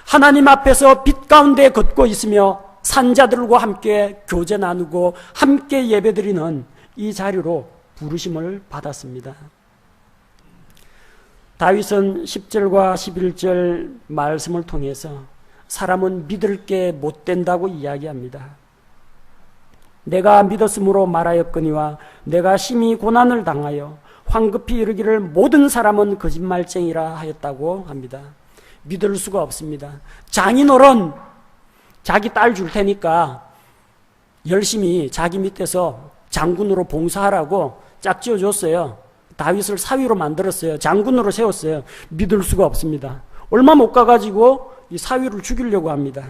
하나님 앞에서 빛 가운데 걷고 있으며 산자들과 함께 교제 나누고 함께 예배드리는 이 자리로 부르심을 받았습니다. 다윗은 10절과 11절 말씀을 통해서 사람은 믿을 게 못 된다고 이야기합니다. 내가 믿었으므로 말하였거니와 내가 심히 고난을 당하여 황급히 이르기를 모든 사람은 거짓말쟁이라 하였다고 합니다. 믿을 수가 없습니다. 장인어른 자기 딸 줄 테니까 열심히 자기 밑에서 장군으로 봉사하라고 짝지어 줬어요. 다윗을 사위로 만들었어요. 장군으로 세웠어요. 믿을 수가 없습니다. 얼마 못 가가지고 이 사위를 죽이려고 합니다.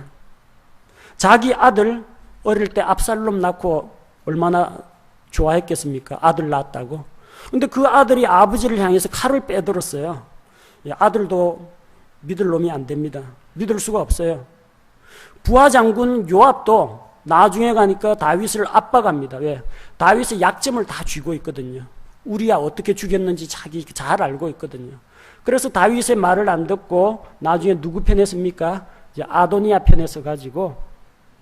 자기 아들 어릴 때 압살롬 낳고 얼마나 좋아했겠습니까? 아들 낳았다고. 근데 그 아들이 아버지를 향해서 칼을 빼들었어요. 아들도 믿을 놈이 안 됩니다. 믿을 수가 없어요. 부하장군 요압도 나중에 가니까 다윗을 압박합니다. 왜? 다윗의 약점을 다 쥐고 있거든요. 우리야 어떻게 죽였는지 자기 잘 알고 있거든요. 그래서 다윗의 말을 안 듣고 나중에 누구 편에 섭니까? 이제 아도니아 편에 서가지고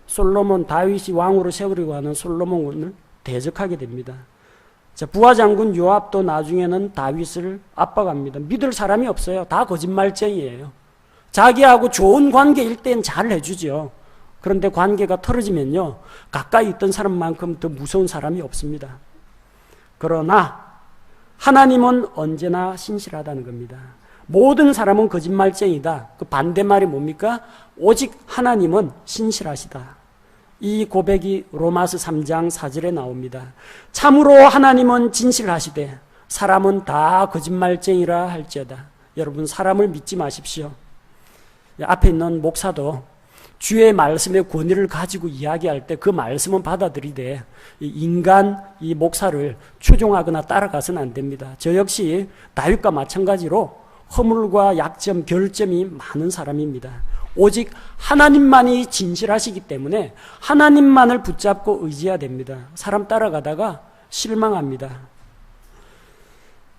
솔로몬, 다윗이 왕으로 세우려고 하는 솔로몬을 대적하게 됩니다. 자, 부하장군 요압도 나중에는 다윗을 압박합니다. 믿을 사람이 없어요. 다 거짓말쟁이에요. 자기하고 좋은 관계일 땐 잘 해주죠. 그런데 관계가 틀어지면요, 가까이 있던 사람만큼 더 무서운 사람이 없습니다. 그러나 하나님은 언제나 신실하다는 겁니다. 모든 사람은 거짓말쟁이다. 그 반대말이 뭡니까? 오직 하나님은 신실하시다. 이 고백이 로마서 3장 4절에 나옵니다. 참으로 하나님은 진실하시되 사람은 다 거짓말쟁이라 할지어다. 여러분, 사람을 믿지 마십시오. 앞에 있는 목사도 주의 말씀의 권위를 가지고 이야기할 때 그 말씀은 받아들이되 인간 이 목사를 추종하거나 따라가서는 안 됩니다. 저 역시 다윗과 마찬가지로 허물과 약점, 결점이 많은 사람입니다. 오직 하나님만이 진실하시기 때문에 하나님만을 붙잡고 의지해야 됩니다. 사람 따라가다가 실망합니다.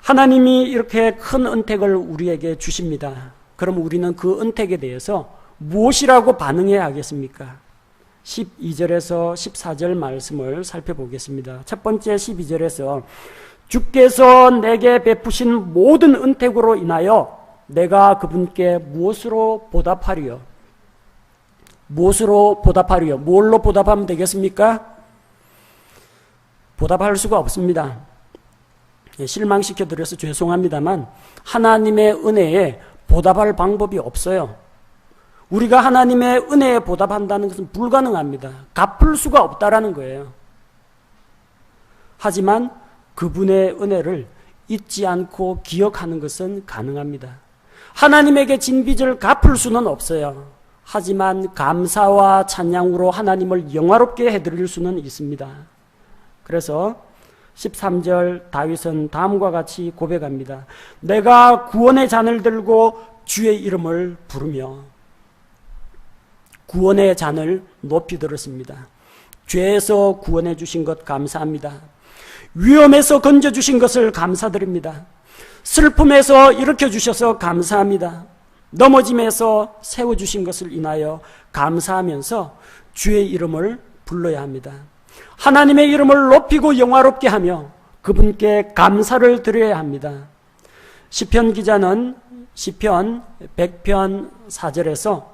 하나님이 이렇게 큰 은택을 우리에게 주십니다. 그럼 우리는 그 은택에 대해서 무엇이라고 반응해야 하겠습니까? 12절에서 14절 말씀을 살펴보겠습니다. 첫 번째 12절에서 주께서 내게 베푸신 모든 은택으로 인하여 내가 그분께 무엇으로 보답하리요? 무엇으로 보답하리요? 뭘로 보답하면 되겠습니까? 보답할 수가 없습니다. 실망시켜드려서 죄송합니다만 하나님의 은혜에 보답할 방법이 없어요. 우리가 하나님의 은혜에 보답한다는 것은 불가능합니다. 갚을 수가 없다라는 거예요. 하지만 그분의 은혜를 잊지 않고 기억하는 것은 가능합니다. 하나님에게 진 빚을 갚을 수는 없어요. 하지만 감사와 찬양으로 하나님을 영화롭게 해드릴 수는 있습니다. 그래서 13절 다윗은 다음과 같이 고백합니다. 내가 구원의 잔을 들고 주의 이름을 부르며, 구원의 잔을 높이 들었습니다. 죄에서 구원해 주신 것 감사합니다. 위험에서 건져주신 것을 감사드립니다. 슬픔에서 일으켜 주셔서 감사합니다. 넘어짐에서 세워주신 것을 인하여 감사하면서 주의 이름을 불러야 합니다. 하나님의 이름을 높이고 영화롭게 하며 그분께 감사를 드려야 합니다. 시편 기자는 시편 100편 4절에서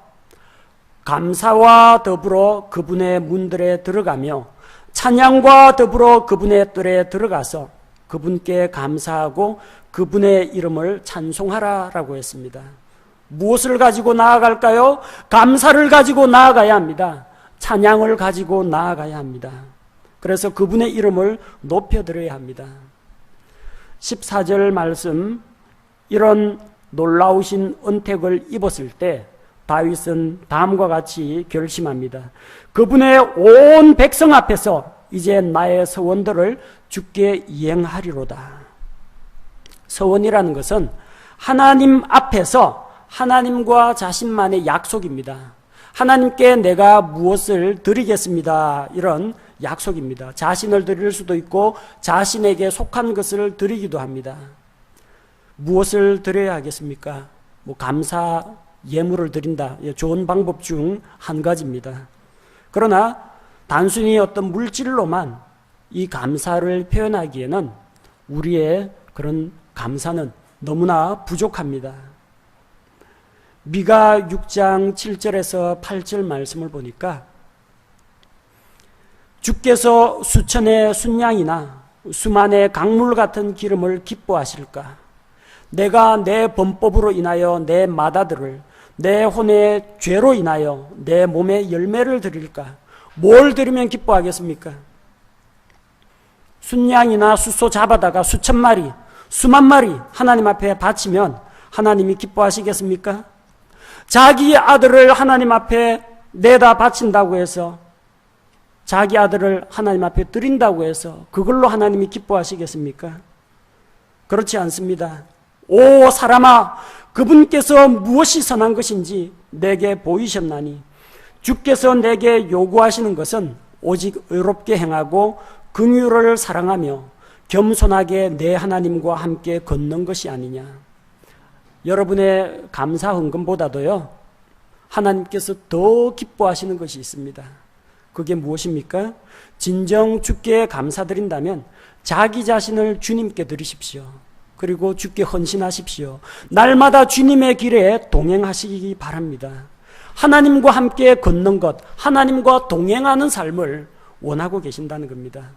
감사와 더불어 그분의 문들에 들어가며 찬양과 더불어 그분의 뜰에 들어가서 그분께 감사하고 그분의 이름을 찬송하라라고 했습니다. 무엇을 가지고 나아갈까요? 감사를 가지고 나아가야 합니다. 찬양을 가지고 나아가야 합니다. 그래서 그분의 이름을 높여드려야 합니다. 14절 말씀, 이런 놀라우신 은택을 입었을 때 다윗은 다음과 같이 결심합니다. 그분의 온 백성 앞에서 이제 나의 서원들을 주께 이행하리로다. 서원이라는 것은 하나님 앞에서 하나님과 자신만의 약속입니다. 하나님께 내가 무엇을 드리겠습니다. 이런 약속입니다. 자신을 드릴 수도 있고 자신에게 속한 것을 드리기도 합니다. 무엇을 드려야 하겠습니까? 감사 예물을 드린다. 좋은 방법 중 한 가지입니다. 그러나 단순히 어떤 물질로만 이 감사를 표현하기에는 우리의 그런 감사는 너무나 부족합니다. 미가 6장 7절에서 8절 말씀을 보니까 주께서 수천의 순양이나 수만의 강물 같은 기름을 기뻐하실까? 내가 내 범법으로 인하여 내 마다들을 내 혼의 죄로 인하여 내 몸에 열매를 드릴까? 뭘 드리면 기뻐하겠습니까? 순양이나 숫소 잡아다가 수천 마리, 수만 마리 하나님 앞에 바치면 하나님이 기뻐하시겠습니까? 자기 아들을 하나님 앞에 내다 바친다고 해서, 자기 아들을 하나님 앞에 드린다고 해서 그걸로 하나님이 기뻐하시겠습니까? 그렇지 않습니다. 오 사람아, 그분께서 무엇이 선한 것인지 내게 보이셨나니 주께서 내게 요구하시는 것은 오직 의롭게 행하고 긍휼을 사랑하며 겸손하게 내 하나님과 함께 걷는 것이 아니냐. 여러분의 감사 헌금보다도요, 하나님께서 더 기뻐하시는 것이 있습니다. 그게 무엇입니까? 진정 주께 감사드린다면 자기 자신을 주님께 드리십시오. 그리고 주께 헌신하십시오. 날마다 주님의 길에 동행하시기 바랍니다. 하나님과 함께 걷는 것, 하나님과 동행하는 삶을 원하고 계신다는 겁니다.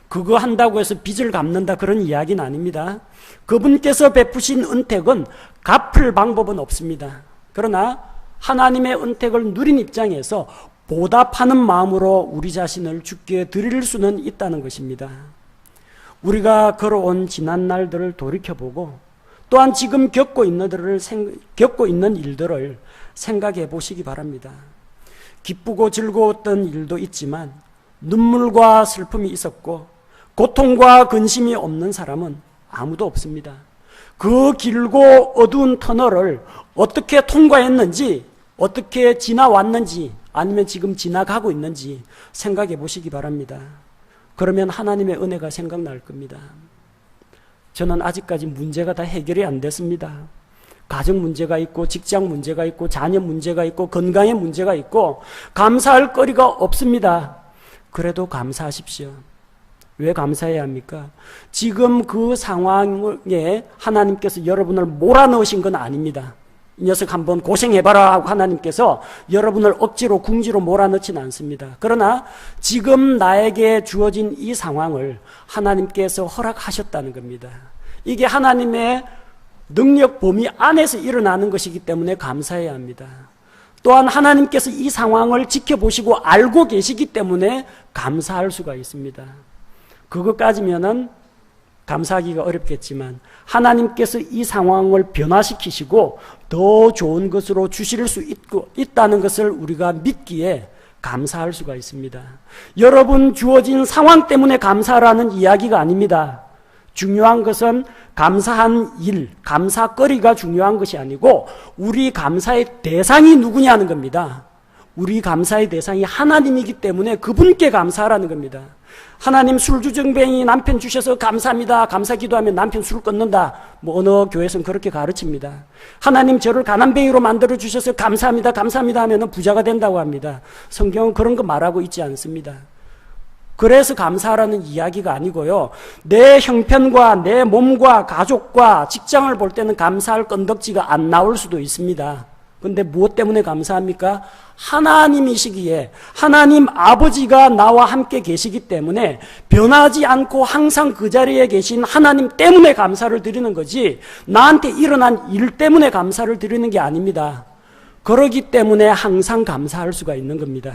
그거 한다고 해서 빚을 갚는다 그런 이야기는 아닙니다. 그분께서 베푸신 은택은 갚을 방법은 없습니다. 그러나 하나님의 은택을 누린 입장에서 보답하는 마음으로 우리 자신을 주께 드릴 수는 있다는 것입니다. 우리가 걸어온 지난 날들을 돌이켜보고 또한 지금 겪고 있는 일들을 생각해 보시기 바랍니다. 기쁘고 즐거웠던 일도 있지만 눈물과 슬픔이 있었고 고통과 근심이 없는 사람은 아무도 없습니다. 그 길고 어두운 터널을 어떻게 통과했는지, 어떻게 지나왔는지, 아니면 지금 지나가고 있는지 생각해 보시기 바랍니다. 그러면 하나님의 은혜가 생각날 겁니다. 저는 아직까지 문제가 다 해결이 안 됐습니다. 가정 문제가 있고 직장 문제가 있고 자녀 문제가 있고 건강의 문제가 있고 감사할 거리가 없습니다. 그래도 감사하십시오. 왜 감사해야 합니까? 지금 그 상황에 하나님께서 여러분을 몰아넣으신 건 아닙니다. 이 녀석 한번 고생해봐라 하고 하나님께서 여러분을 억지로 궁지로 몰아넣지는 않습니다. 그러나 지금 나에게 주어진 이 상황을 하나님께서 허락하셨다는 겁니다. 이게 하나님의 능력 범위 안에서 일어나는 것이기 때문에 감사해야 합니다. 또한 하나님께서 이 상황을 지켜보시고 알고 계시기 때문에 감사할 수가 있습니다. 그것까지면은 감사하기가 어렵겠지만 하나님께서 이 상황을 변화시키시고 더 좋은 것으로 주실 수 있다는 것을 우리가 믿기에 감사할 수가 있습니다. 여러분 주어진 상황 때문에 감사라는 이야기가 아닙니다. 중요한 것은 감사한 일, 감사거리가 중요한 것이 아니고 우리 감사의 대상이 누구냐는 겁니다. 우리 감사의 대상이 하나님이기 때문에 그분께 감사하라는 겁니다. 하나님 술주정뱅이 남편 주셔서 감사합니다. 감사 기도하면 남편 술 끊는다. 뭐 어느 교회에서는 그렇게 가르칩니다. 하나님 저를 가난뱅이로 만들어 주셔서 감사합니다. 감사합니다 하면 부자가 된다고 합니다. 성경은 그런 거 말하고 있지 않습니다. 그래서 감사하라는 이야기가 아니고요. 내 형편과 내 몸과 가족과 직장을 볼 때는 감사할 건덕지가 안 나올 수도 있습니다. 그런데 무엇 때문에 감사합니까? 하나님이시기에 하나님 아버지가 나와 함께 계시기 때문에 변하지 않고 항상 그 자리에 계신 하나님 때문에 감사를 드리는 거지 나한테 일어난 일 때문에 감사를 드리는 게 아닙니다. 그러기 때문에 항상 감사할 수가 있는 겁니다.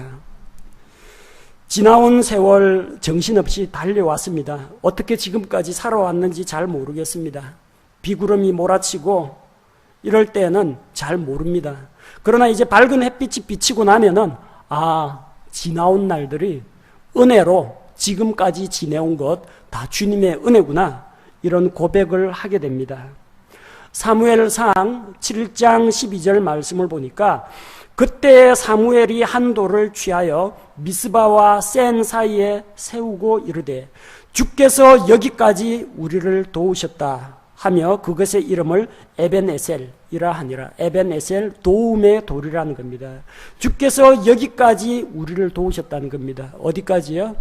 지나온 세월 정신없이 달려왔습니다. 어떻게 지금까지 살아왔는지 잘 모르겠습니다. 비구름이 몰아치고 이럴 때는 잘 모릅니다. 그러나 이제 밝은 햇빛이 비치고 나면은 지나온 날들이 은혜로 지금까지 지내온 것 다 주님의 은혜구나 이런 고백을 하게 됩니다. 사무엘상 7장 12절 말씀을 보니까 그때 사무엘이 한 돌을 취하여 미스바와 센 사이에 세우고 이르되 주께서 여기까지 우리를 도우셨다 하며 그것의 이름을 에벤에셀이라 하니라. 에벤에셀 도움의 돌이라는 겁니다. 주께서 여기까지 우리를 도우셨다는 겁니다. 어디까지요?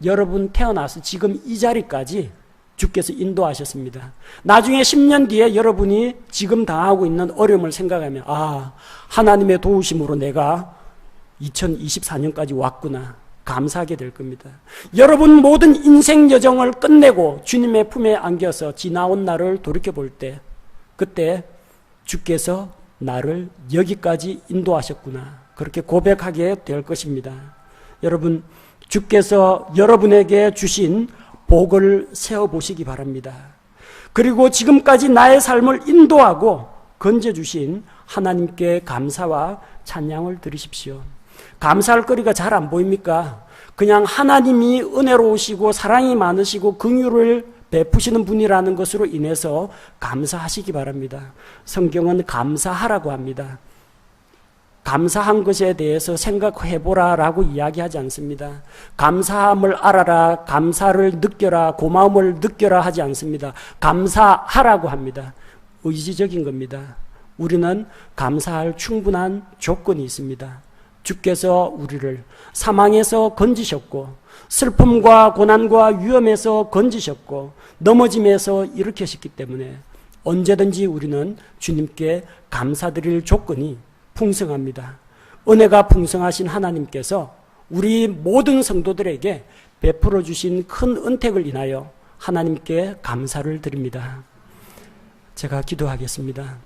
여러분 태어나서 지금 이 자리까지 주께서 인도하셨습니다. 나중에 10년 뒤에 여러분이 지금 당하고 있는 어려움을 생각하면 하나님의 도우심으로 내가 2024년까지 왔구나 감사하게 될 겁니다. 여러분 모든 인생 여정을 끝내고 주님의 품에 안겨서 지나온 날을 돌이켜볼 때 그때 주께서 나를 여기까지 인도하셨구나 그렇게 고백하게 될 것입니다. 여러분 주께서 여러분에게 주신 복을 세어보시기 바랍니다. 그리고 지금까지 나의 삶을 인도하고 건져주신 하나님께 감사와 찬양을 드리십시오. 감사할 거리가 잘 안 보입니까? 그냥 하나님이 은혜로우시고 사랑이 많으시고 긍휼을 베푸시는 분이라는 것으로 인해서 감사하시기 바랍니다. 성경은 감사하라고 합니다. 감사한 것에 대해서 생각해보라라고 이야기하지 않습니다. 감사함을 알아라, 감사를 느껴라, 고마움을 느껴라 하지 않습니다. 감사하라고 합니다. 의지적인 겁니다. 우리는 감사할 충분한 조건이 있습니다. 주께서 우리를 사망에서 건지셨고 슬픔과 고난과 위험에서 건지셨고 넘어짐에서 일으키셨기 때문에 언제든지 우리는 주님께 감사드릴 조건이 풍성합니다. 은혜가 풍성하신 하나님께서 우리 모든 성도들에게 베풀어 주신 큰 은택을 인하여 하나님께 감사를 드립니다. 제가 기도하겠습니다.